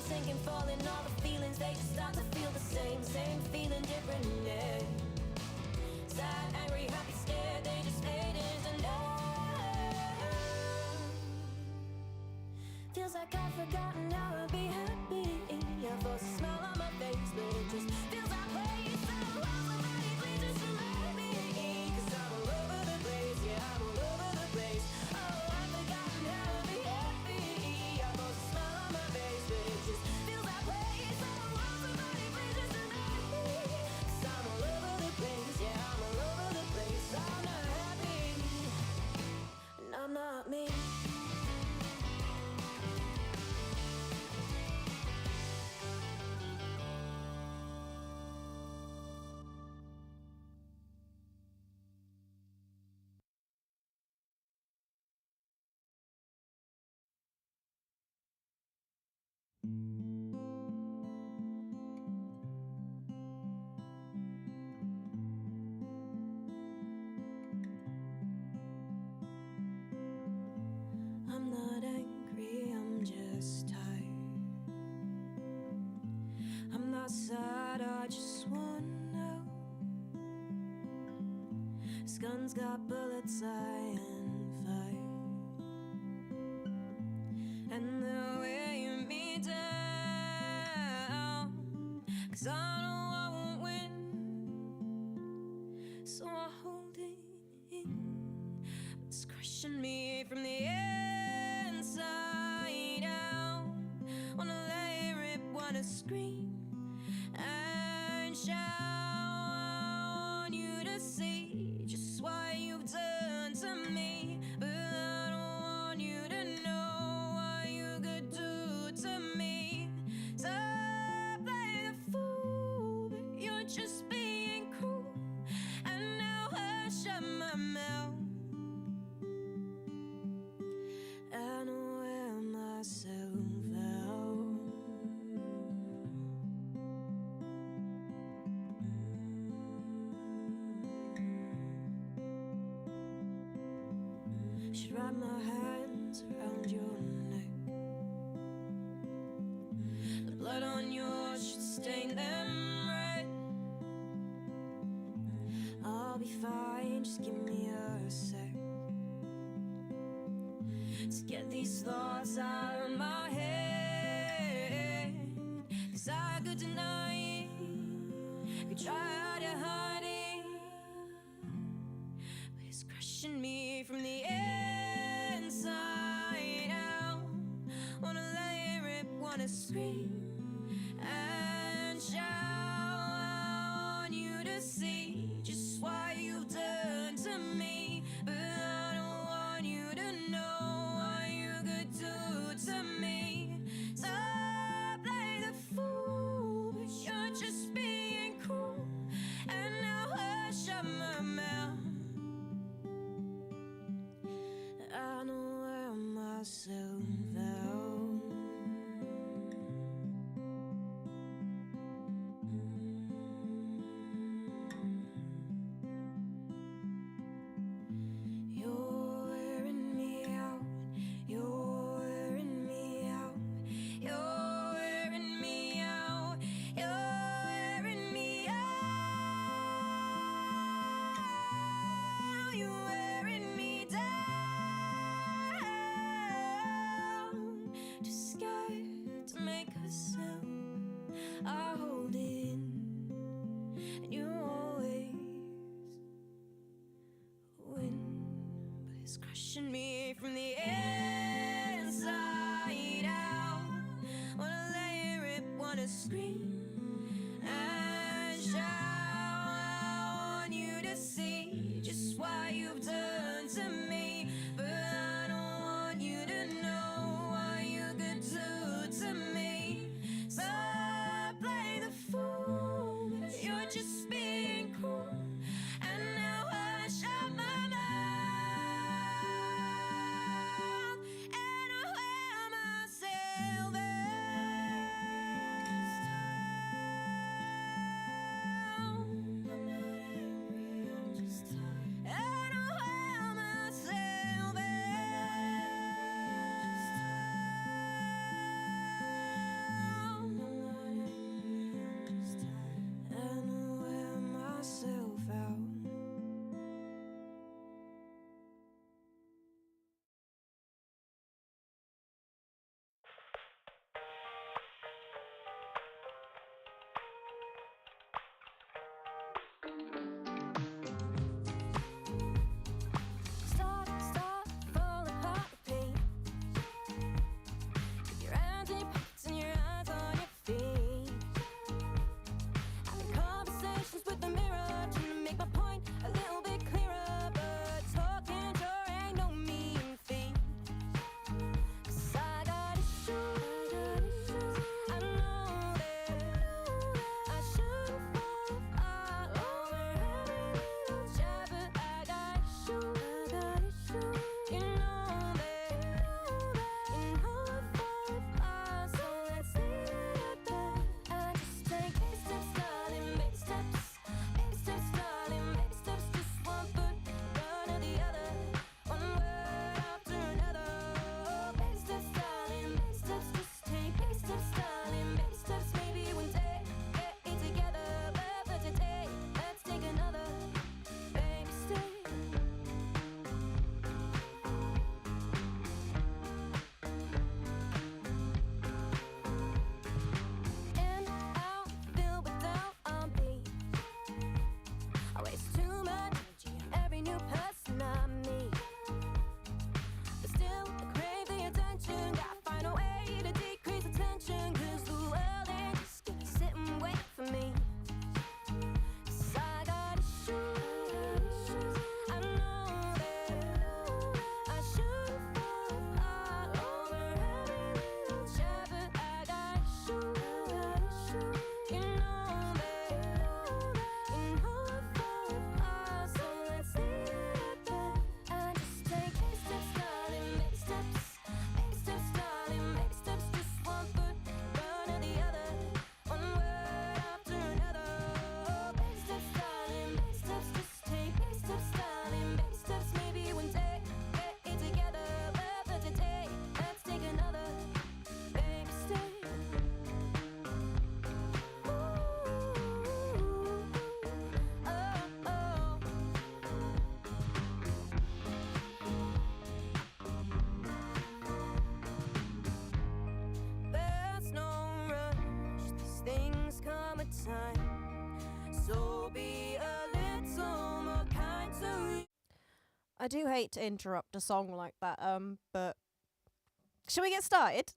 falling, sinking, falling. All the feelings, they just start to feel the same. Same feeling, different day. Sad, angry, happy, scared, they just hate it and feels like I've forgotten how to be happy. I force a smile on my face, but it just feels like waste. So somebody please just remind me, 'cause I'm all over the place, yeah, I'm all over the place. Oh, I've forgotten how to be happy. I force a smile on my face, but it just feels like waste. So somebody please just remind me, 'cause I'm all over the place, yeah, I'm all over the place. I'm not happy, and I'm not me. I'm not angry, I'm just tired. I'm not sad, I just wanna know. This gun's got bullets, I am fire. And they'll weigh me down, 'cause I know I won't win. So I hold it in, but it's crushing me from the inside out. Wanna let it rip, wanna scream and shout. I want you to see just what you've done to me, but I don't want you to know what you could do to me. So play the fool, but you're just being cruel. And now I shut my mouth. I know where myself out. Should wrap my hands around your neck. The blood on yours should stain them red. I'll be fine, just give me a sec to get these thoughts out of my head. 'Cause I could deny it, could try to hide it, but it's crushing me from the inside out. Wanna let it rip, wanna scream and shout. I want you to see just what you've done to me, but I don't want you to know what you could do to me. So play the fool, but you're just being cruel. And now I shut my mouth. I know where myself out. You're wearing me out. You're wearing me out. You're wearing me out. You're wearing me out. You're wearing me down. Too scared to make a sound. I hold in, and you always win, but it's crushing me from the inside out. Wanna let it rip, wanna scream and shout. I want you to see just what you've done to me, but I don't want you to know what you could do to me. So play the fool, but you're just being cruel. And now I shut my mouth, and I wear myself out. time. So be a little more kind to you. I do hate to interrupt a song like that, but shall we get started?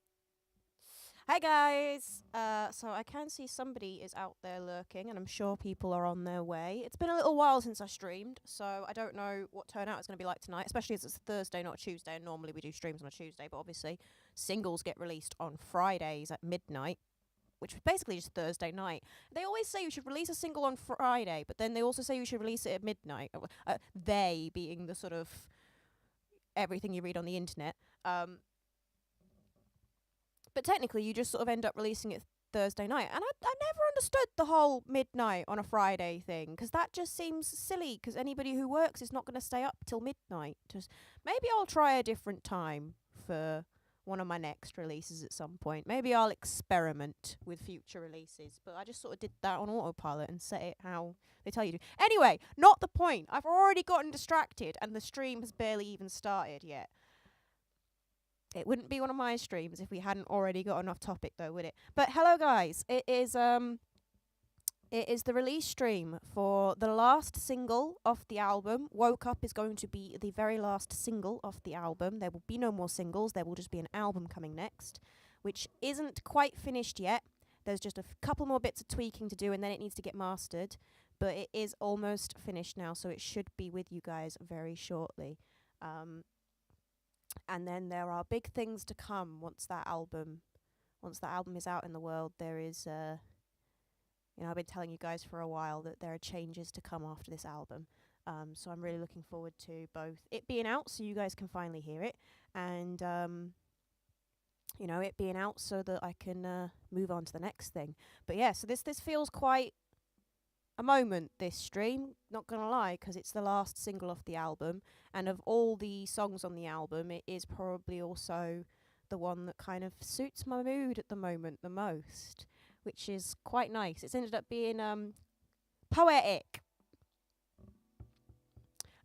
Hi guys! So I can see somebody is out there lurking, and I'm sure people are on their way. It's been a little while since I streamed, so I don't know what turnout it's going to be like tonight, especially as it's a Thursday, not a Tuesday, and normally we do streams on a Tuesday, but obviously singles get released on Fridays at midnight, which is basically just Thursday night. They always say you should release a single on Friday, but then they also say you should release it at midnight. They being the sort of everything you read on the internet. But technically, you just sort of end up releasing it Thursday night. And I never understood the whole midnight on a Friday thing, because that just seems silly, because anybody who works is not going to stay up till midnight. Just maybe I'll try a different time for one of my next releases at some point. Maybe I'll experiment with future releases. But I just sort of did that on autopilot and set it how they tell you to. Anyway, not the point. I've already gotten distracted, and the stream has barely even started yet. It wouldn't be one of my streams if we hadn't already got enough topic, though, would it? But hello, guys. It is the release stream for the last single off the album. Woke Up is going to be the very last single off the album. There will be no more singles. There will just be an album coming next, which isn't quite finished yet. There's just a couple more bits of tweaking to do, and then it needs to get mastered. But it is almost finished now, so it should be with you guys very shortly. And then there are big things to come once that album is out in the world. There is, I've been telling you guys for a while that there are changes to come after this album. So I'm really looking forward to both it being out so you guys can finally hear it, and, it being out so that I can move on to the next thing. But yeah, so this feels quite a moment, this stream, not gonna lie, 'cause it's the last single off the album, and of all the songs on the album, it is probably also the one that kind of suits my mood at the moment the most, which is quite nice. It's ended up being poetic.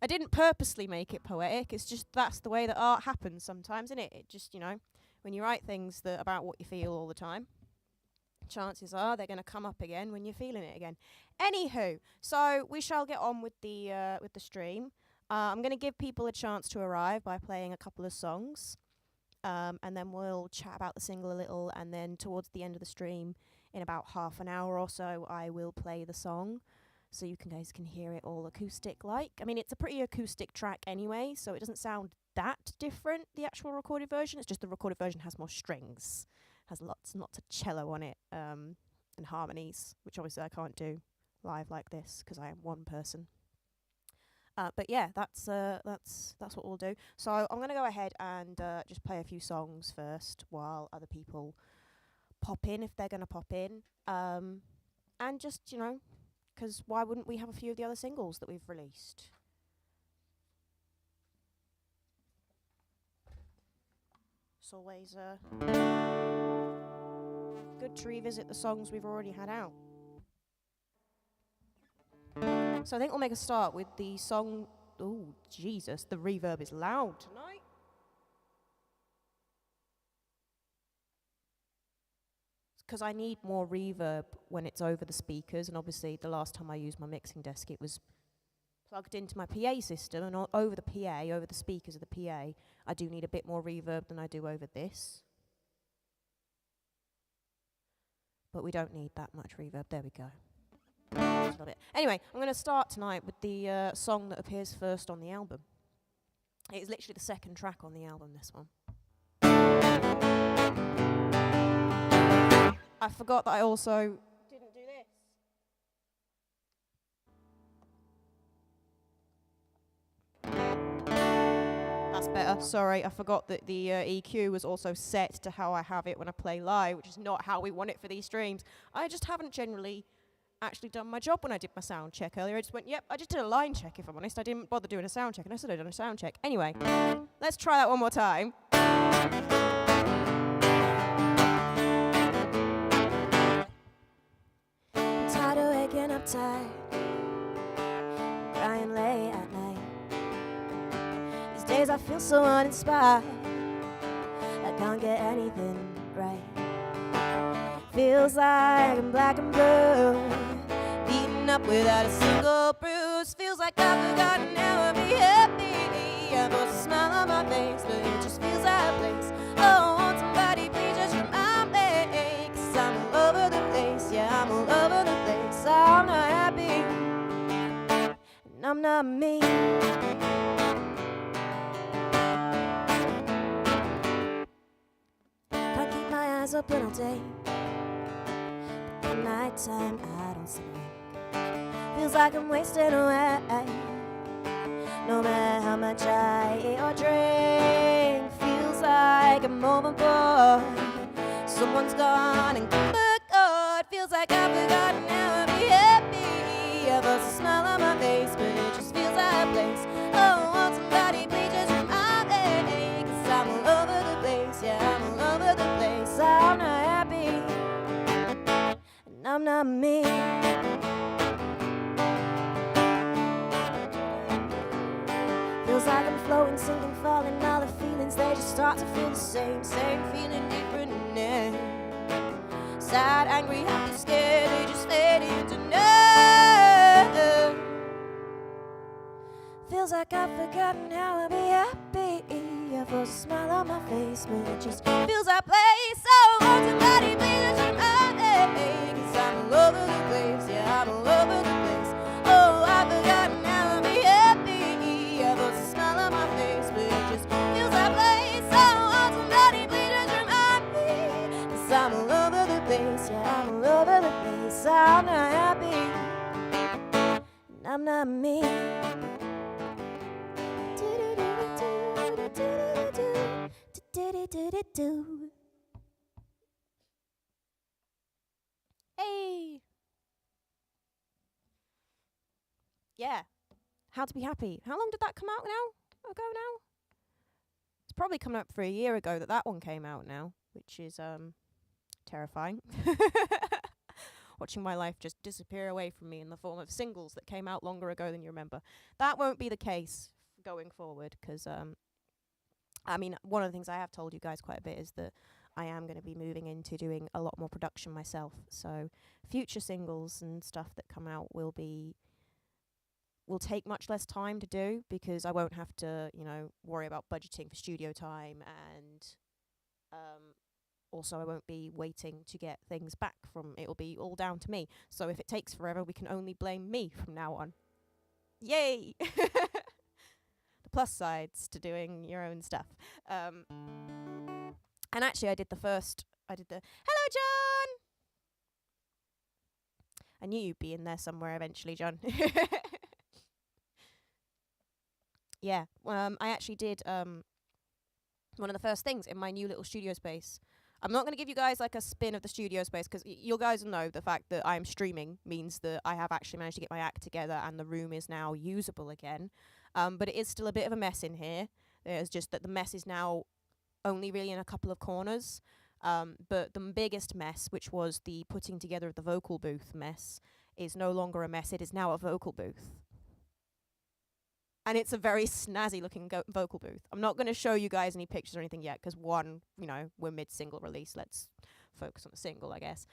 I didn't purposely make it poetic, it's just that's the way that art happens sometimes, isn't it? It just, when you write things that about what you feel all the time, chances are they're going to come up again when you're feeling it again. Anywho, so we shall get on with the stream. I'm going to give people a chance to arrive by playing a couple of songs, and then we'll chat about the single a little, and then towards the end of the stream, in about half an hour or so, I will play the song, so you guys can hear it all acoustic-like. I mean, it's a pretty acoustic track anyway, so it doesn't sound that different, the actual recorded version. It's just the recorded version has more strings. Has lots and lots of cello on it, and harmonies, which obviously I can't do live like this because I am one person. But yeah, that's what we'll do. So I'm going to go ahead and just play a few songs first while other people pop in if they're going to pop in. And just, 'cause why wouldn't we have a few of the other singles that we've released? It's always good to revisit the songs we've already had out. So I think we'll make a start with the song. Oh, Jesus, the reverb is loud tonight. It's 'cause I need more reverb when it's over the speakers, and obviously the last time I used my mixing desk, it was plugged into my PA system, and over the PA, over the speakers of the PA, I do need a bit more reverb than I do over this. But we don't need that much reverb. There we go. Just a little bit. Anyway, I'm going to start tonight with the song that appears first on the album. It is literally the second track on the album, this one. I forgot that I also didn't do this. That's better. Sorry, I forgot that the EQ was also set to how I have it when I play live, which is not how we want it for these streams. I just haven't generally actually done my job when I did my sound check earlier. I just went, yep, I just did a line check, if I'm honest. I didn't bother doing a sound check, and I said I'd done a sound check. Anyway, let's try that one more time. I'm tired of waking up tired, crying late at night. These days I feel so uninspired, I can't get anything right. Feels like I'm black and blue, waking up without a single bruise. Feels like I've forgotten how to be happy. I've lost a smile on my face, but it just feels out of place. Oh, won't somebody please just remind me? 'Cause I'm all over the place, yeah, I'm all over the place. I'm not happy, and I'm not me. Can't keep my eyes open all day, but at night time I don't sleep. Feels like I'm wasting away, no matter how much I eat or drink. Feels like I'm overboard. Someone's gone and cut the cord. Feels like I've forgotten how to be happy. I've lost a smile on my face, but it just feels out of place. Oh, won't somebody please just remind me? 'Cause I'm all over the place, yeah, I'm all over the place. I'm not happy, and I'm not me. Feels like I'm floating, sinking, falling. All the feelings, they just start to feel the same. Same feeling, different name. Sad, angry, happy, scared, they just fade into none. Feels like I've forgotten how to be happy. I've lost a smile on my face, but it just feels out of place. So won't somebody please just remind me? 'Cause I'm all over the place, yeah, I'm all over the place. Oh, I've forgotten how to be happy. I've lost a smile on my face, but it just feels out of place. So won't somebody please just remind me? 'Cause I'm all over the place, yeah, I'm all over the place. I'm not happy, and I'm not me. Hey! Yeah. How to be happy. How long did that come out ago now? It's probably coming up for a year ago that one came out now, which is terrifying. Watching my life just disappear away from me in the form of singles that came out longer ago than you remember. That won't be the case going forward, 'cause I mean, one of the things I have told you guys quite a bit is that I am going to be moving into doing a lot more production myself. So future singles and stuff that come out will take much less time to do, because I won't have to, worry about budgeting for studio time, and also I won't be waiting to get things back from. It'll be all down to me. So if it takes forever, we can only blame me from now on. Yay! The plus sides to doing your own stuff. And actually I did the hello, John! I knew you'd be in there somewhere eventually, John. Yeah, I actually did one of the first things in my new little studio space. I'm not going to give you guys like a spin of the studio space, because you guys know the fact that I'm streaming means that I have actually managed to get my act together and the room is now usable again. But it is still a bit of a mess in here. It's just that the mess is now only really in a couple of corners. But the biggest mess, which was the putting together of the vocal booth mess, is no longer a mess. It is now a vocal booth. And it's a very snazzy looking vocal booth. I'm not going to show you guys any pictures or anything yet, because one, we're mid-single release. Let's focus on the single, I guess.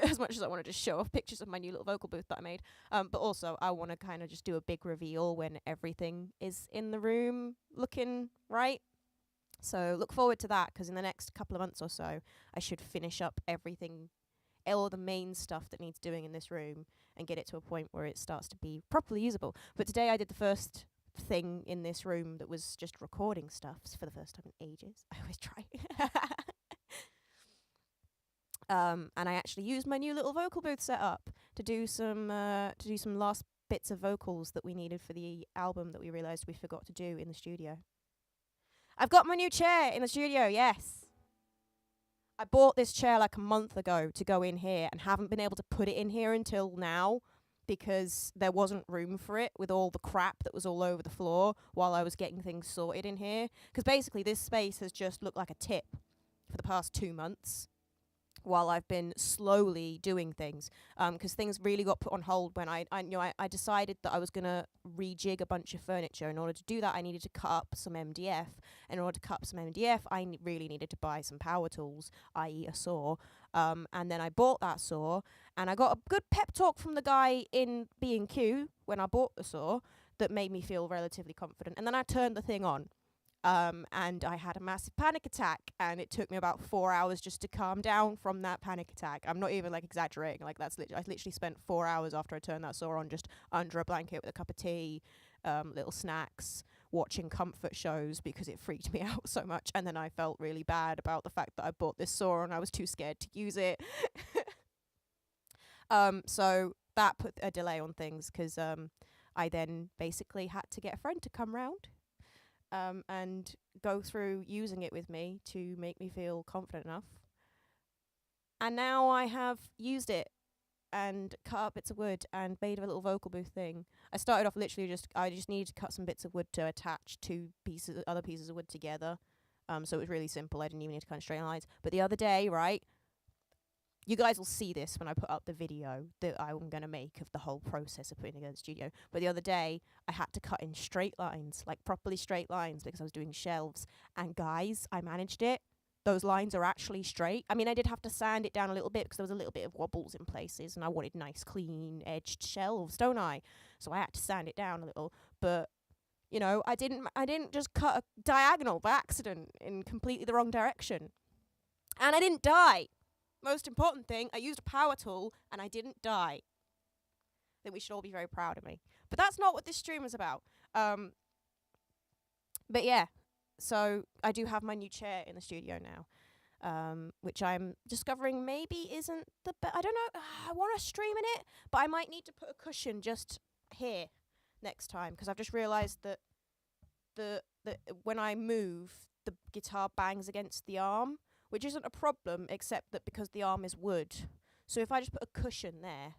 As much as I want to just show off pictures of my new little vocal booth that I made. But also I want to kind of just do a big reveal when everything is in the room looking right. So look forward to that, because in the next couple of months or so, I should finish up everything, all the main stuff that needs doing in this room, and get it to a point where it starts to be properly usable. But today I did the first thing in this room that was just recording stuff for the first time in ages. I always try. And I actually used my new little vocal booth setup to do some last bits of vocals that we needed for the album that we realised we forgot to do in the studio. I've got my new chair in the studio, yes. I bought this chair like a month ago to go in here, and haven't been able to put it in here until now, because there wasn't room for it with all the crap that was all over the floor while I was getting things sorted in here. Because basically this space has just looked like a tip for the past 2 months, while I've been slowly doing things, because things really got put on hold when I decided that I was gonna rejig a bunch of furniture. In order to do that, I needed to cut up some MDF. In order to cut up some MDF, I really needed to buy some power tools, i.e. a saw. And then I bought that saw, and I got a good pep talk from the guy in B&Q when I bought the saw that made me feel relatively confident. And then I turned the thing on. And I had a massive panic attack, and it took me about 4 hours just to calm down from that panic attack. I'm not even exaggerating. I literally spent 4 hours after I turned that saw on just under a blanket with a cup of tea, little snacks, watching comfort shows because it freaked me out so much. And then I felt really bad about the fact that I bought this saw and I was too scared to use it. So that put a delay on things, 'cause I then basically had to get a friend to come round and go through using it with me to make me feel confident enough. And now I have used it and cut up bits of wood and made a little vocal booth thing. I started off literally I just needed to cut some bits of wood to attach other pieces of wood together. So it was really simple. I didn't even need to cut straight lines. But the other day, right, you guys will see this when I put up the video that I'm going to make of the whole process of putting together the studio. But the other day, I had to cut in straight lines, properly straight lines, because I was doing shelves. And guys, I managed it. Those lines are actually straight. I mean, I did have to sand it down a little bit because there was a little bit of wobbles in places, and I wanted nice, clean-edged shelves, don't I? So I had to sand it down a little. But, you know, I didn't just cut a diagonal by accident in completely the wrong direction. And I didn't die. Most important thing, I used a power tool and I didn't die. I think we should all be very proud of me. But that's not what this stream is about. But yeah, so I do have my new chair in the studio now, which I'm discovering maybe isn't the best. I don't know. I want to stream in it, but I might need to put a cushion just here next time, because I've just realised that when I move, the guitar bangs against the arm, which isn't a problem, except that because the arm is wood. So if I just put a cushion there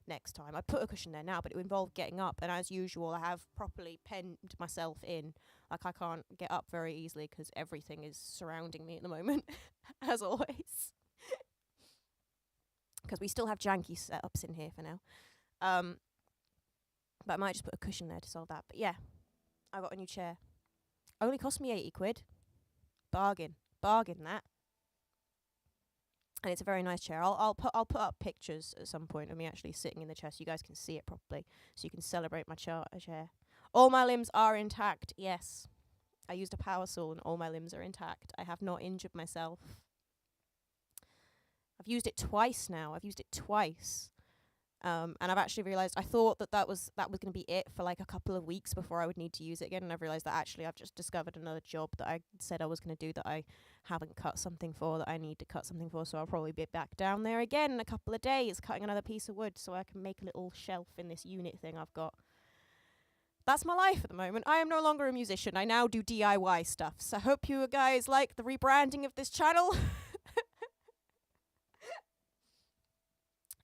next time, I put a cushion there now, but it would involve getting up, and as usual, I have properly penned myself in. I can't get up very easily because everything is surrounding me at the moment, as always. Because we still have janky setups in here for now. But I might just put a cushion there to solve that. But yeah, I got a new chair. Only cost me 80 quid. Bargain that. And it's a very nice chair. I'll put up pictures at some point of me actually sitting in the chair so you guys can see it properly, so you can celebrate my chair. All my limbs are intact, yes. I used a power saw and all my limbs are intact. I have not injured myself. I've used it twice now. And I've actually realised I thought that was going to be it for a couple of weeks before I would need to use it again, and I've realised that actually I've just discovered another job that I said I was going to do that I haven't cut something for, that I need to cut something for, so I'll probably be back down there again in a couple of days cutting another piece of wood so I can make a little shelf in this unit thing I've got. That's my life at the moment. I am no longer a musician. I now do DIY stuff, so I hope you guys like the rebranding of this channel.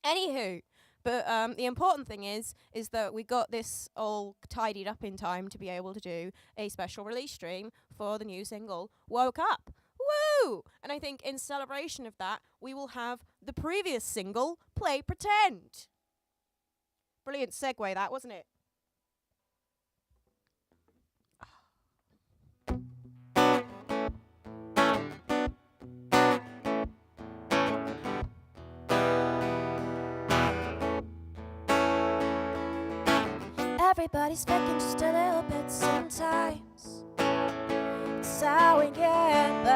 Anywho, but the important thing is that we got this all tidied up in time to be able to do a special release stream for the new single, Woke Up. Woo! And I think in celebration of that, we will have the previous single, Play Pretend. Brilliant segue that, wasn't it? Everybody's faking just a little bit sometimes. It's how we get by.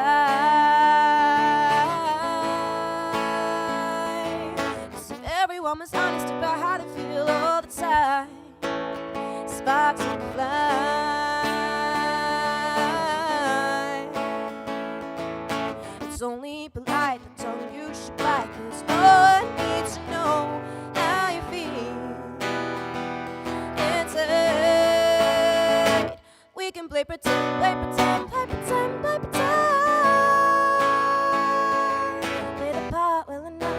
'Cause if everyone was honest about how they feel all the time, sparks would fly. It's only polite that tongue you should bite, 'cause no one needs to know how you feel. We can play pretend, play pretend, play pretend, play pretend. Play the part well enough,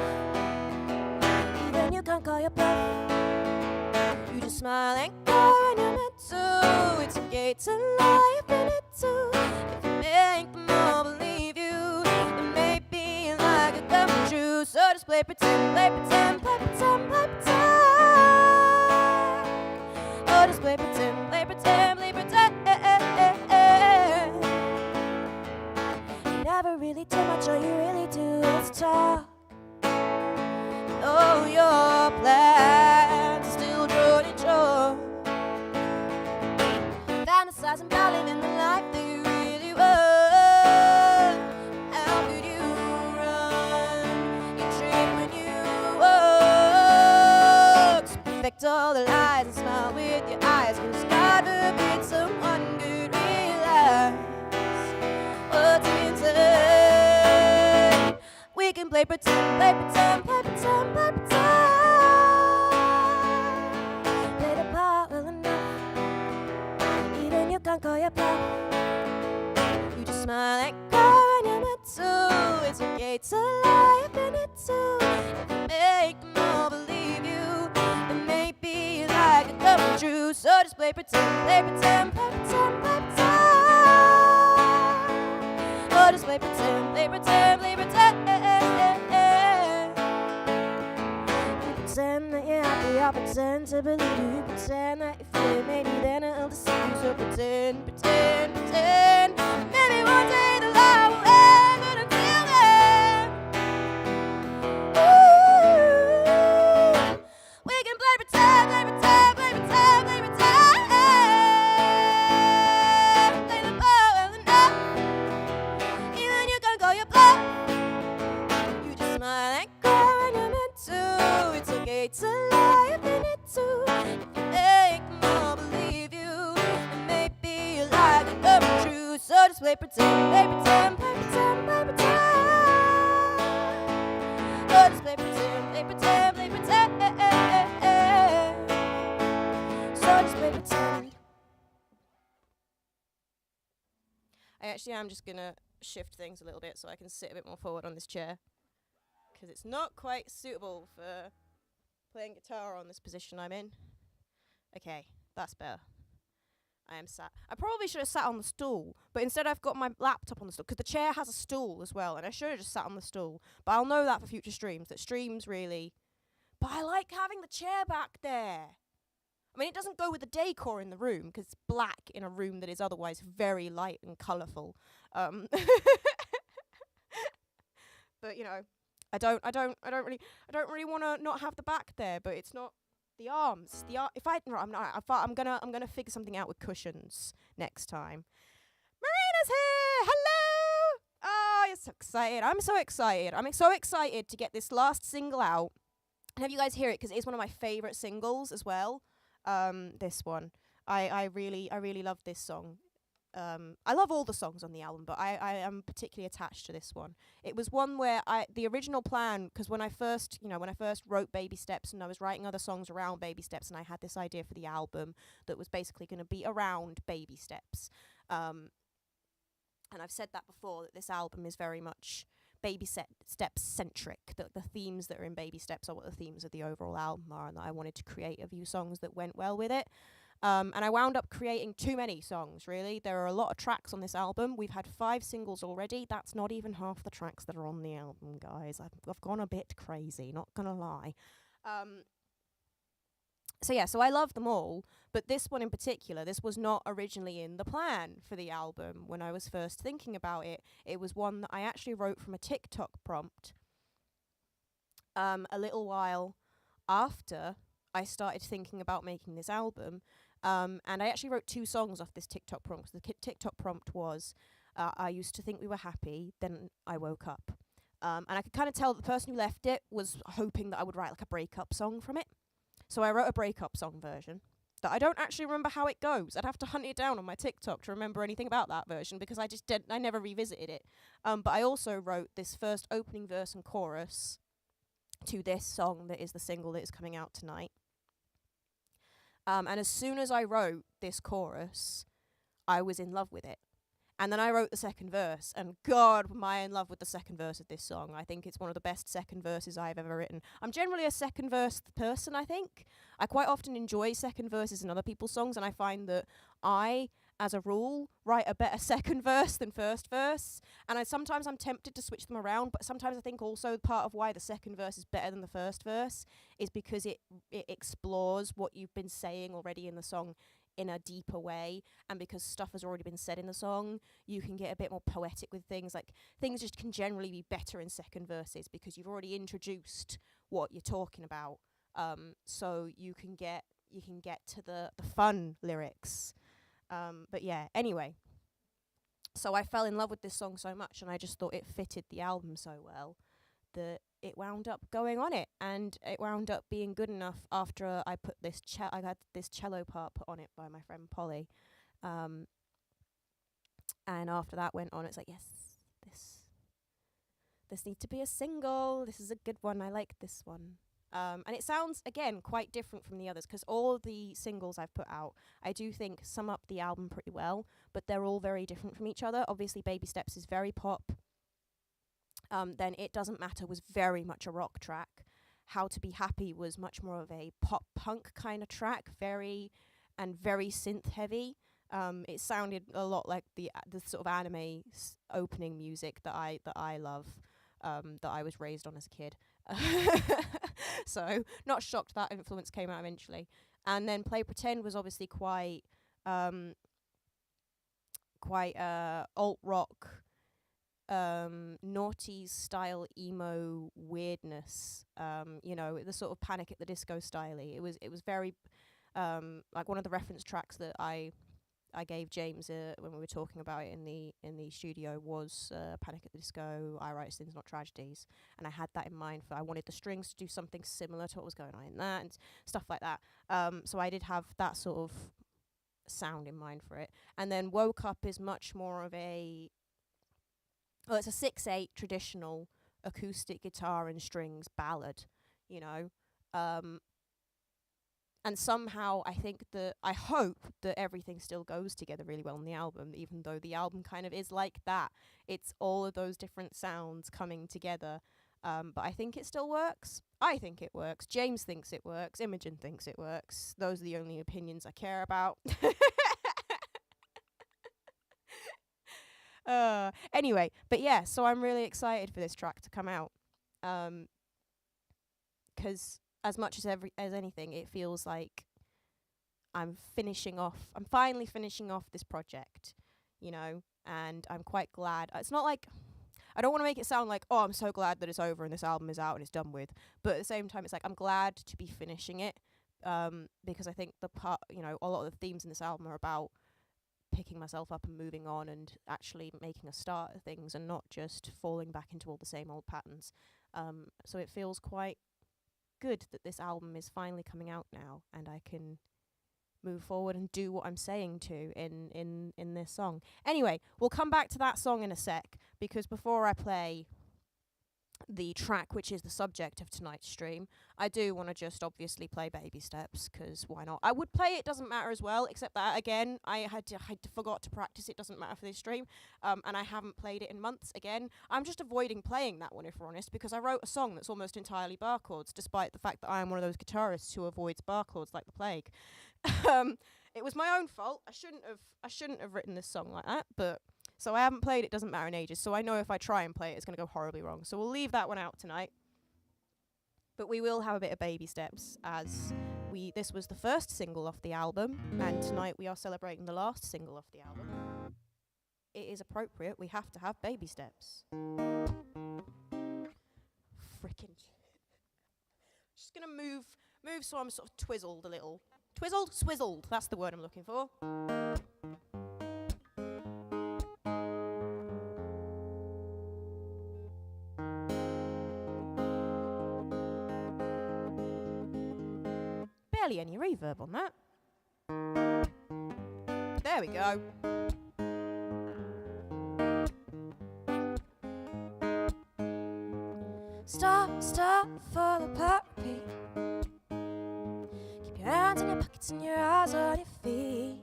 even you can't call your bluff. You just smile and cry when you're meant to. It's okay to lie if you need to. If you make them all believe you, it may be like a come true. So just play pretend, play pretend, play pretend, play pretend. Oh, just play pretend, play pretend, play pretend. You never really do much, all you really do is talk. Oh, your plans are still drawing each other. Fantasizing about living the life that you really want. How could you run? You dream when you walk. So perfect all the lies and smile with your eyes. 'Cause God forbid someone could realize what's inside. We can play pretend, play pretend, play pretend, play pretend. Play the part well enough. Even you can't call your bluff. You just smile and cry when you're meant to. It's okay to lie if you need to. If you make them all believe you, then maybe you like it coming true. So just play pretend, play pretend, play pretend, play pretend. Oh, just play pretend, play pretend, play pretend. You pretend that you're happy, I'll pretend to believe you. You pretend that you feel it, maybe then it'll deceive you. So pretend, pretend, pretend. Maybe one day the lie will end, but until then, ooh, we can play pretend, play pretend, play pretend, play pretend. Play the ball well enough. Even you can't call your bluff. You just smile and cry when you're meant to. It's okay to lie if you need to. If you make them all believe you, then maybe you like it coming true. So just play pretend, play pretend, play pretend, play pretend. Oh, just play pretend, play pretend, play pretend. So just play pretend. I actually am just gonna shift things a little bit so I can sit a bit more forward on this chair, because it's not quite suitable for playing guitar on this position I'm in. Okay, that's better. I am sat. I probably should have sat on the stool, but instead I've got my laptop on the stool, because the chair has a stool as well, and I should have just sat on the stool. But I'll know that for future streams, that streams really... But I like having the chair back there. I mean, it doesn't go with the decor in the room, because it's black in a room that is otherwise very light and colourful. But you know, I don't really want to not have the back there. But it's not the arms. I'm gonna figure something out with cushions next time. Marina's here. Hello. Oh, you're so excited. I'm so excited. I'm so excited to get this last single out and have you guys hear it, because it is one of my favourite singles as well. This one, I really love this song. I love all the songs on the album, but I am particularly attached to this one. It was one where the original plan, because when I first wrote Baby Steps, and I was writing other songs around Baby Steps, and I had this idea for the album that was basically going to be around Baby Steps. And I've said that before, that this album is very much Baby Steps centric, that the themes that are in Baby Steps are what the themes of the overall album are, and that I wanted to create a few songs that went well with it. And I wound up creating too many songs, really. There are a lot of tracks on this album. We've had 5 singles already. That's not even half the tracks that are on the album, guys. I've gone a bit crazy, not gonna lie. So I love them all, but this one in particular, this was not originally in the plan for the album when I was first thinking about it. It was one that I actually wrote from a TikTok prompt a little while after I started thinking about making this album. And I actually wrote 2 songs off this TikTok prompt. The TikTok prompt was, I used to think we were happy, then I woke up. And I could kind of tell that the person who left it was hoping that I would write like a breakup song from it. So I wrote a breakup song version that I don't actually remember how it goes. I'd have to hunt it down on my TikTok to remember anything about that version, because I never revisited it. But I also wrote this first opening verse and chorus to this song that is the single that is coming out tonight. And as soon as I wrote this chorus, I was in love with it. And then I wrote the second verse, and God, am I in love with the second verse of this song. I think it's one of the best second verses I've ever written. I'm generally a second verse person, I think. I quite often enjoy second verses in other people's songs, and I find that I as a rule, write a better second verse than first verse. And sometimes I'm tempted to switch them around, but sometimes I think also part of why the second verse is better than the first verse is because it explores what you've been saying already in the song in a deeper way, and because stuff has already been said in the song, you can get a bit more poetic with things. Like, things just can generally be better in second verses because you've already introduced what you're talking about. So you can get to the fun lyrics. But yeah, anyway. So I fell in love with this song so much, and I just thought it fitted the album so well that it wound up going on it, and it wound up being good enough after I put this I had this cello part put on it by my friend Polly. And after that went on, it's like, yes, this needs to be a single. This is a good one. I like this one. And it sounds, again, quite different from the others, because all of the singles I've put out, I do think sum up the album pretty well, but they're all very different from each other. Obviously, Baby Steps is very pop. Then It Doesn't Matter was very much a rock track. How to Be Happy was much more of a pop punk kind of track, very synth heavy. It sounded a lot like the sort of anime opening music that I love, that I was raised on as a kid. So not shocked that influence came out eventually. And then Play Pretend was obviously quite alt rock, noughties style emo weirdness, the sort of Panic at the Disco style. It was very like one of the reference tracks that I gave James when we were talking about it in the studio was Panic at the Disco, I Write Sins Not Tragedies, and I had that in mind I wanted the strings to do something similar to what was going on in that and stuff like that. So I did have that sort of sound in mind for it. And then Woke Up is much more of it's a 6/8 traditional acoustic guitar and strings ballad, and somehow I hope that everything still goes together really well on the album, even though the album kind of is like that. It's all of those different sounds coming together. But I think it still works. I think it works. James thinks it works. Imogen thinks it works. Those are the only opinions I care about. Anyway, but yeah, so I'm really excited for this track to come out. 'Cause as much as anything, it feels like I'm finally finishing off this project, and I'm quite glad. It's not like, I don't want to make it sound like, oh, I'm so glad that it's over and this album is out and it's done with. But at the same time, it's like, I'm glad to be finishing it, because I think a lot of the themes in this album are about picking myself up and moving on and actually making a start at things and not just falling back into all the same old patterns. So it feels quite good that this album is finally coming out now, and I can move forward and do what I'm saying to in this song. Anyway, we'll come back to that song in a sec, because before I play the track which is the subject of tonight's stream, I do want to just obviously play Baby Steps, 'cause why not? I would play It Doesn't Matter as well, except that again I forgot to practice It Doesn't Matter for this stream, and I haven't played it in months again. I'm just avoiding playing that one, if we're honest, because I wrote a song that's almost entirely bar chords, despite the fact that I am one of those guitarists who avoids bar chords like the plague. It was my own fault. I shouldn't have written this song like that, but so I haven't played It Doesn't Matter in ages, so I know if I try and play it, it's going to go horribly wrong. So we'll leave that one out tonight. But we will have a bit of Baby Steps, as this was the first single off the album, and tonight we are celebrating the last single off the album. It is appropriate. We have to have Baby Steps. Frickin' just going to move so I'm sort of twizzled a little. Twizzled? Swizzled. That's the word I'm looking for. Barely any reverb on that. There we go. Stop for the parapet. Keep your hands in your pockets and your eyes on your feet.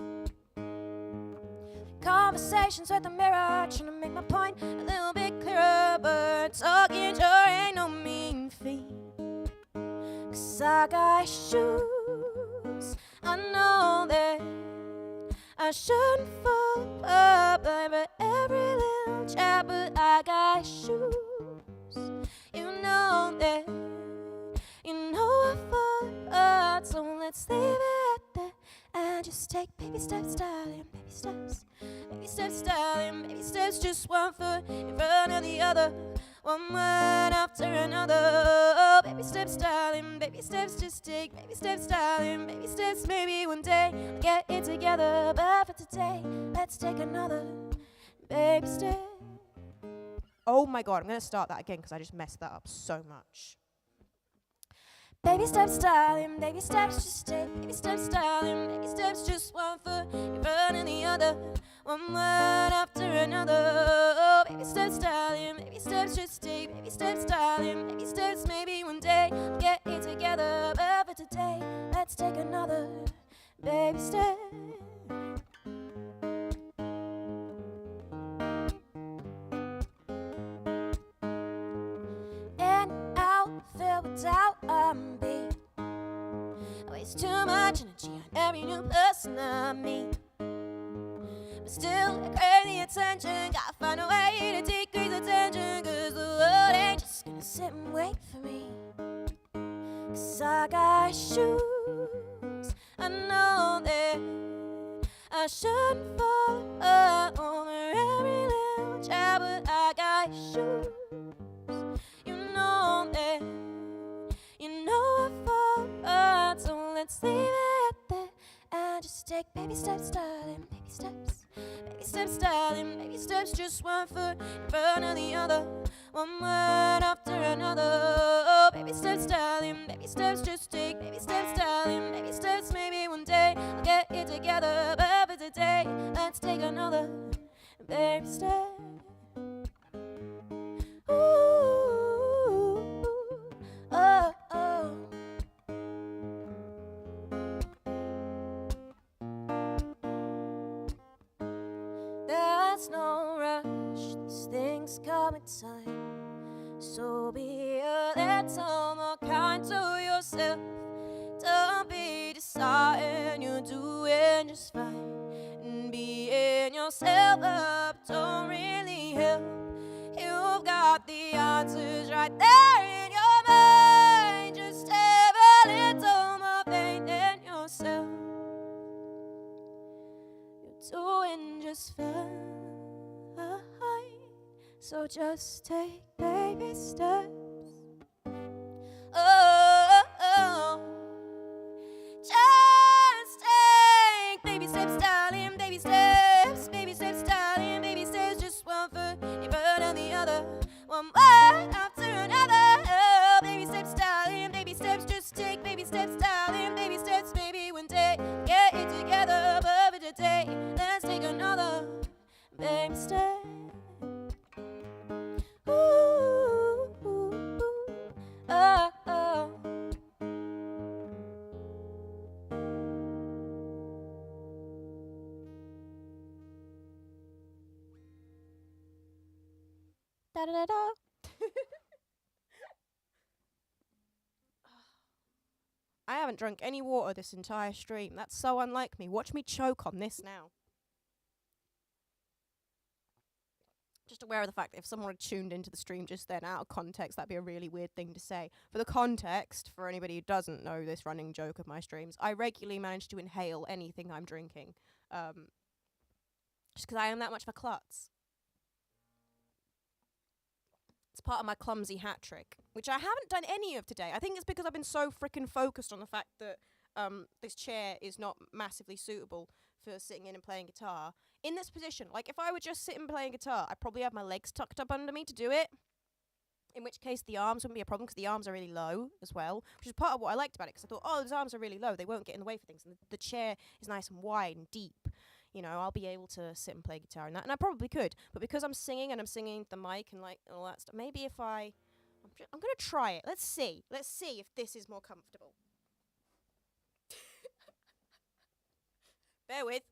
Conversations with the mirror, trying to make my point a little bit clearer, but talking sure ain't no mean feat. 'Cause I got shoes, I know that I shouldn't fall steps, take baby steps, darling, baby steps. Baby steps, darling, baby steps, just one foot in front of the other, one word after another. Oh, baby steps, darling, baby steps, just take baby steps, darling, baby steps. Maybe one day we'll get it together, but for today, let's take another baby step. Oh my god, I'm gonna start that again because I just messed that up so much. Baby steps, darling, baby steps, just take baby steps, darling, baby steps, just one foot in front of the other, one word after another. Oh, baby steps, darling, baby steps, just take baby steps, darling, baby steps. Maybe one day we'll get it together, but for today, let's take another baby step. And I'll fill with doubt I'm beat. I waste too much energy on every new person I meet. But still, I crave the attention. Gotta find a way to decrease the tension, 'cause the world ain't just gonna sit and wait for me. 'Cause I got shoes. I know that I shouldn't fall over every little child, but I got shoes. You know that, you know I fall apart, so let's leave it at that. And just take baby steps, darling, baby steps. Baby steps, darling, baby steps, just one foot in front of the other, one word after another. Oh, baby steps, darling, baby steps, just take baby steps, darling, baby steps. Maybe one day we'll get it together, but for today, let's take another baby step. Ooh, oh, oh. There's no rush, these things come in time. So be a little more kind to yourself. Don't be deciding you're doing just fine. And being yourself up don't really help. You've got the answers right there in your mind. Just have a little more faith in yourself. You're doing just fine. So just take baby steps. Oh, oh. Just take baby steps, darling, baby steps. Baby steps, darling, baby steps. Just one foot in front of the other, one word after another. Oh, baby steps, darling, baby steps. Just take baby steps, darling, baby steps. Maybe one day get it together, but for today, let's take another baby step. Ooh, ooh, oh, oh. Da da da da. I haven't drunk any water this entire stream. That's so unlike me. Watch me choke on this now. Just aware of the fact that if someone had tuned into the stream just then out of context, that'd be a really weird thing to say. For the context, for anybody who doesn't know this running joke of my streams, I regularly manage to inhale anything I'm drinking. Just 'cause I am that much of a klutz. It's part of my clumsy hat trick, which I haven't done any of today. I think it's because I've been so frickin' focused on the fact that this chair is not massively suitable for sitting in and playing guitar. In this position, like if I were just sitting playing guitar, I'd probably have my legs tucked up under me to do it. In which case the arms wouldn't be a problem because the arms are really low as well, which is part of what I liked about it because I thought, oh, those arms are really low, they won't get in the way for things. And the chair is nice and wide and deep. You know, I'll be able to sit and play guitar and that, and I probably could. But because I'm singing and I'm singing the mic and like all that stuff, maybe if I'm gonna try it. Let's see if this is more comfortable. Bear with.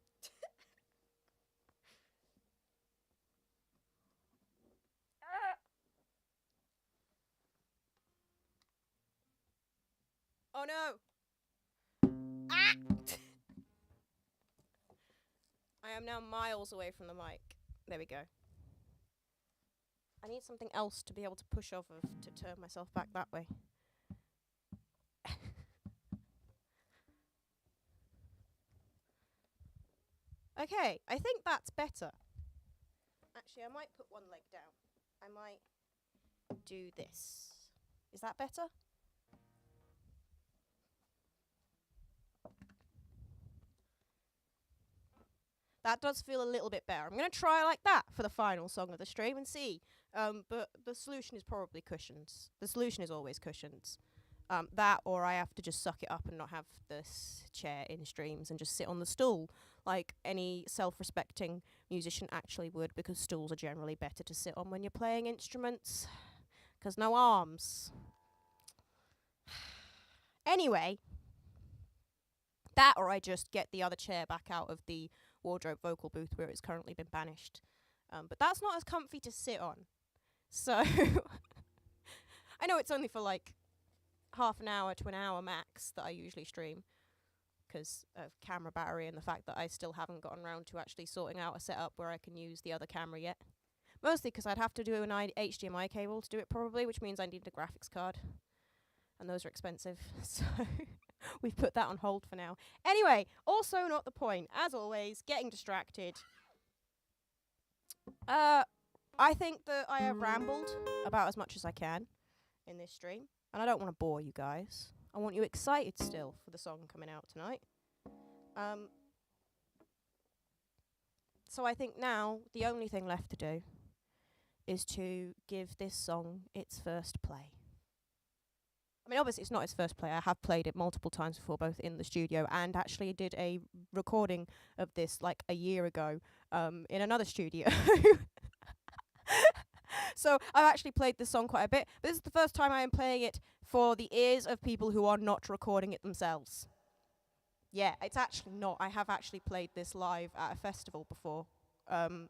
Oh no! Ah! I am now miles away from the mic. There we go. I need something else to be able to push off of to turn myself back that way. Okay, I think that's better. Actually, I might put one leg down. I might do this. Is that better? That does feel a little bit better. I'm going to try like that for the final song of the stream and see. But the solution is probably cushions. The solution is always cushions. That, or I have to just suck it up and not have this chair in streams and just sit on the stool like any self-respecting musician actually would, because stools are generally better to sit on when you're playing instruments, 'cause no arms. Anyway, that, or I just get the other chair back out of the wardrobe vocal booth where it's currently been banished. But that's not as comfy to sit on. So I know it's only for like half an hour to an hour max that I usually stream, 'cause of camera battery and the fact that I still haven't gotten around to actually sorting out a setup where I can use the other camera yet. Mostly 'cause I'd have to do an HDMI cable to do it probably, which means I need a graphics card. And those are expensive, so we've put that on hold for now. Anyway, also not the point. As always, getting distracted. I think that I have rambled about as much as I can in this stream, and I don't want to bore you guys. I want you excited still for the song coming out tonight. So I think now the only thing left to do is to give this song its first play. I mean, obviously it's not its first play. I have played it multiple times before, both in the studio and actually did a recording of this like a year ago in another studio. So I've actually played this song quite a bit, but this is the first time I am playing it for the ears of people who are not recording it themselves. Yeah, it's actually not. I have actually played this live at a festival before. I'm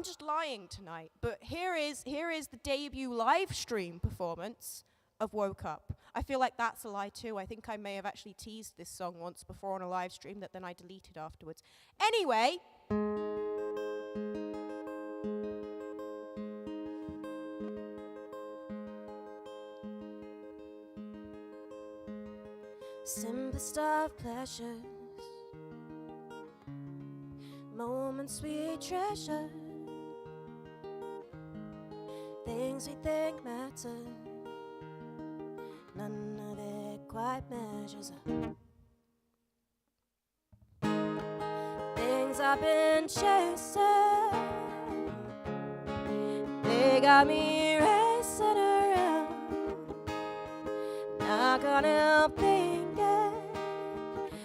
just lying tonight, but here is the debut live stream performance of Woke Up. I feel like that's a lie too. I think I may have actually teased this song once before on a live stream that then I deleted afterwards. Anyway, simplest of pleasures, moments we treasure, things we think matter, none of it quite measures up. Things I've been chasing, they got me racing around, not gonna help thinking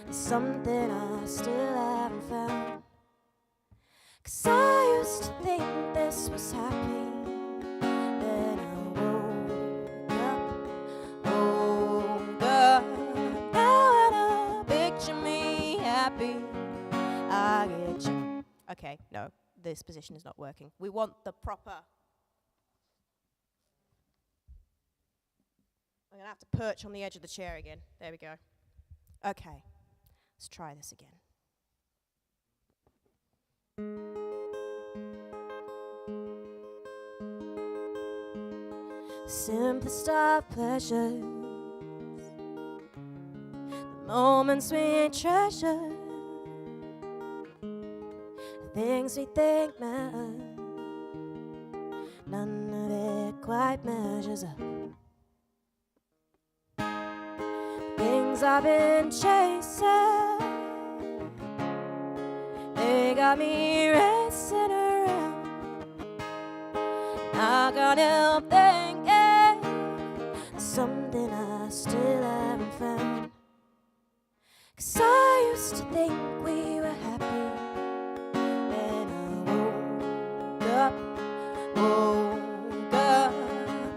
there's something I still haven't found. 'Cause I used to think this was happy, then I woke up. Now when I picture me happy, I get you. Okay, no, this position is not working. We want the proper. I'm gonna have to perch on the edge of the chair again. There we go. Okay, let's try this again. Simplest of pleasures, the moments we treasure, the things we think matter, none of it quite measures up. Things I've been chasing, they got me racing around, not gonna help thinking there's something I still haven't found. 'Cause I used to think we were happy, then I woke up.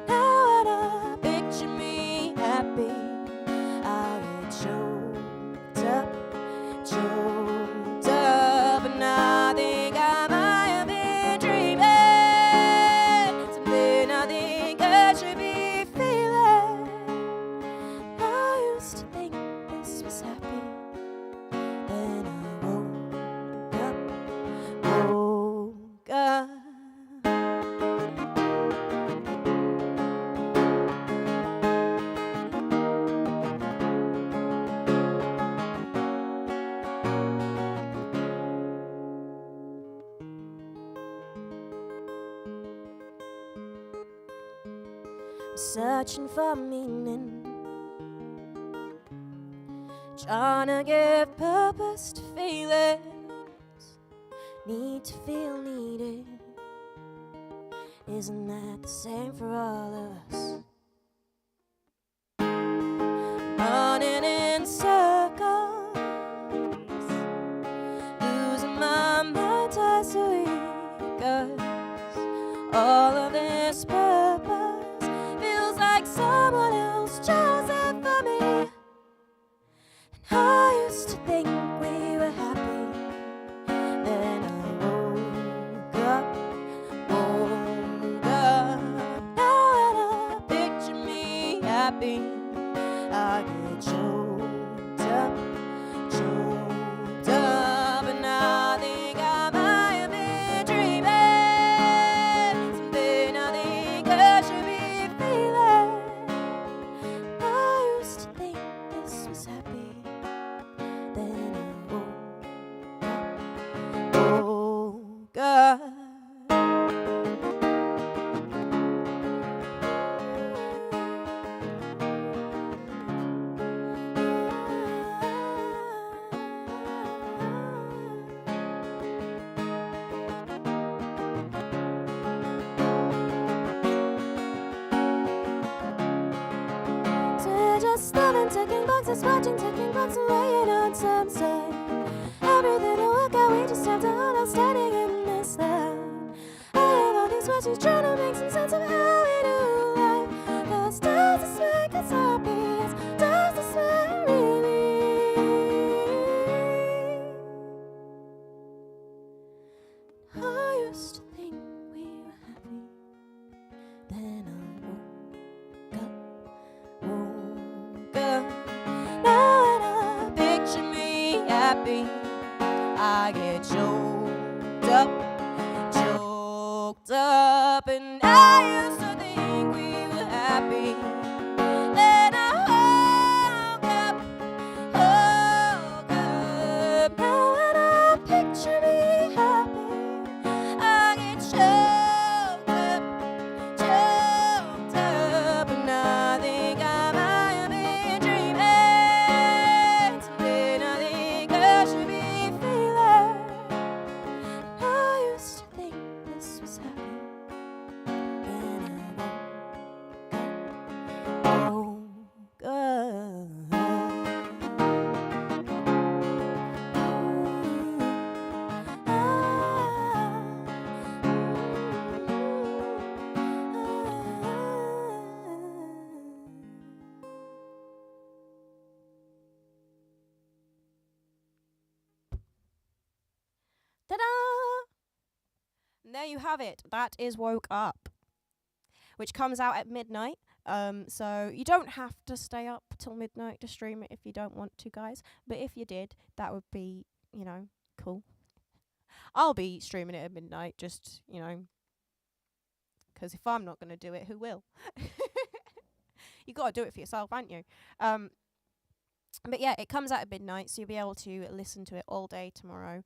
Now when I picture me happy, I get choked up, and I think I might have been dreaming something I think I should be feeling. I used to think this was happy, then I woke up. I'm searching for meaning, trying to give purpose to feelings, need to feel needed. Isn't that the same for all of us? Running in circles, losing my mind twice a week, 'cause all of this purpose feels like someone else chose it for me. And I used to think we were happy, then I woke up. Now when I picture me happy, I get choked up, and I think I might have been dreaming something I think I should be feeling. I used to think this was happy, then I woke up. Just loving ticking boxes, watching ticking clocks and laying on some say everything will work out, we just have to hold out standing in this line. I have all these questions trying to make some sense of how we do life. 'Cause does this make us happy? Yes, does this make really? I used to think we were happy, then I woke up. Now when I picture me happy, I get choked up, and I used to think we were happy. Then I woke up. Now when I picture me happy, I get choked up, and I think I might have been dreaming something I think I should be feeling. I used to think this was happy, then I woke Ta-da! And there you have it. That is Woke Up, which comes out at midnight. So you don't have to stay up till midnight to stream it if you don't want to, guys. But if you did, that would be, cool. I'll be streaming it at midnight, just, 'cause if I'm not going to do it, who will? You got to do it for yourself, haven't you? But yeah, it comes out at midnight, so you'll be able to listen to it all day tomorrow.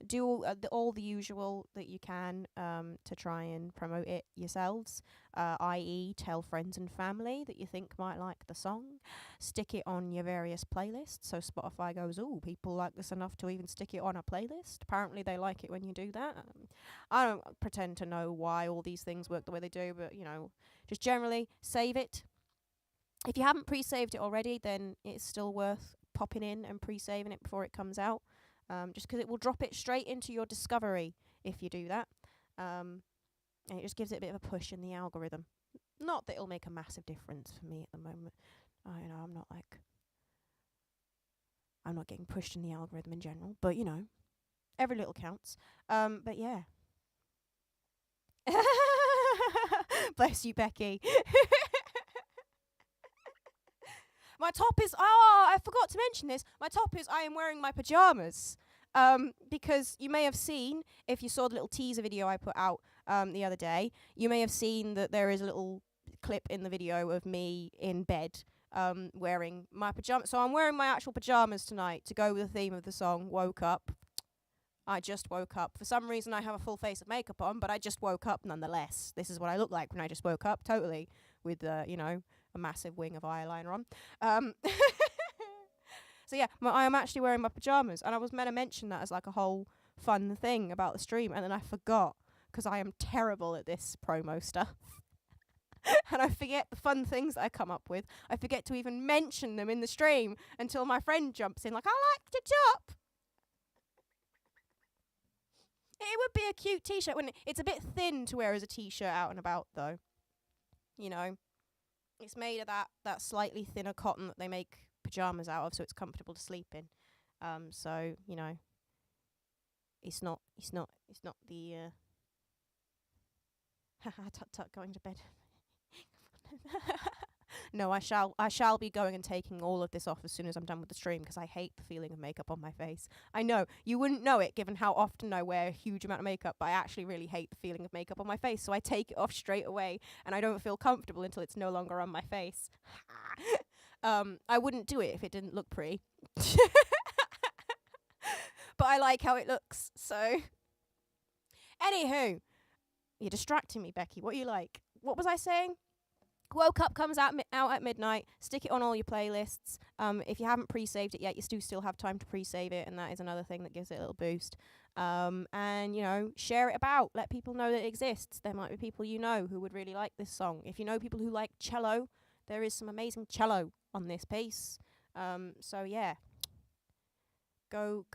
Do all the usual that you can to try and promote it yourselves, i.e. tell friends and family that you think might like the song. Stick it on your various playlists, so Spotify goes, "Ooh, people like this enough to even stick it on a playlist." Apparently they like it when you do that. I don't pretend to know why all these things work the way they do, but, just generally save it. If you haven't pre-saved it already, then it's still worth popping in and pre-saving it before it comes out. Just 'cause it will drop it straight into your discovery if you do that. And it just gives it a bit of a push in the algorithm. Not that it'll make a massive difference for me at the moment. I'm not getting pushed in the algorithm in general, but every little counts. But yeah. Bless you, Becky. My top is, I forgot to mention this. My top is I am wearing my pajamas. Because you may have seen, if you saw the little teaser video I put out the other day, you may have seen that there is a little clip in the video of me in bed wearing my pajamas. So I'm wearing my actual pajamas tonight to go with the theme of the song, Woke Up. I just woke up. For some reason, I have a full face of makeup on, but I just woke up nonetheless. This is what I look like when I just woke up, totally, with, a massive wing of eyeliner on. So yeah, I am actually wearing my pyjamas, and I was meant to mention that as like a whole fun thing about the stream, and then I forgot, because I am terrible at this promo stuff. And I forget the fun things that I come up with. I forget to even mention them in the stream until my friend jumps in like, I like to chop. It would be a cute t-shirt, wouldn't it? It's a bit thin to wear as a t-shirt out and about, though. You know, it's made of that slightly thinner cotton that they make pyjamas out of, so it's comfortable to sleep in. So it's not the tut tut going to bed. No, I shall be going and taking all of this off as soon as I'm done with the stream, because I hate the feeling of makeup on my face. I know you wouldn't know it given how often I wear a huge amount of makeup, but I actually really hate the feeling of makeup on my face, so I take it off straight away, and I don't feel comfortable until it's no longer on my face. I wouldn't do it if it didn't look pretty. But I like how it looks, so. Anywho, you're distracting me, Becky. What are you like? What was I saying? Woke Up comes out at midnight. Stick it on all your playlists. If you haven't pre-saved it yet, you still have time to pre-save it, and that is another thing that gives it a little boost. And share it about. Let people know that it exists. There might be people you know who would really like this song. If you know people who like cello, there is some amazing cello on this piece. So yeah, go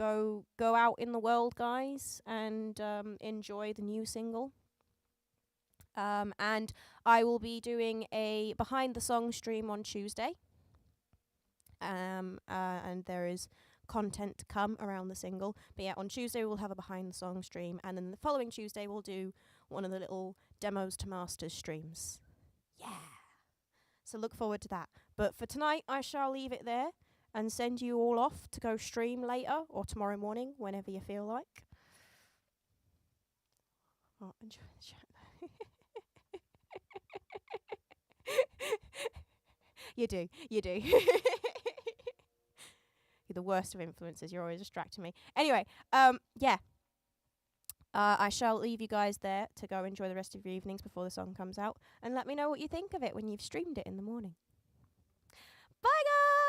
out in the world, guys, and enjoy the new single. And I will be doing a behind the song stream on Tuesday. And there is content to come around the single. But yeah, on Tuesday we'll have a behind the song stream, and then the following Tuesday we'll do one of the little demos to masters streams. Yeah. So look forward to that. But for tonight, I shall leave it there and send you all off to go stream later or tomorrow morning, whenever you feel like. Oh, enjoy the chat. You do. You're the worst of influencers. You're always distracting me. Anyway, yeah. I shall leave you guys there to go enjoy the rest of your evenings before the song comes out, and let me know what you think of it when you've streamed it in the morning. Bye, guys!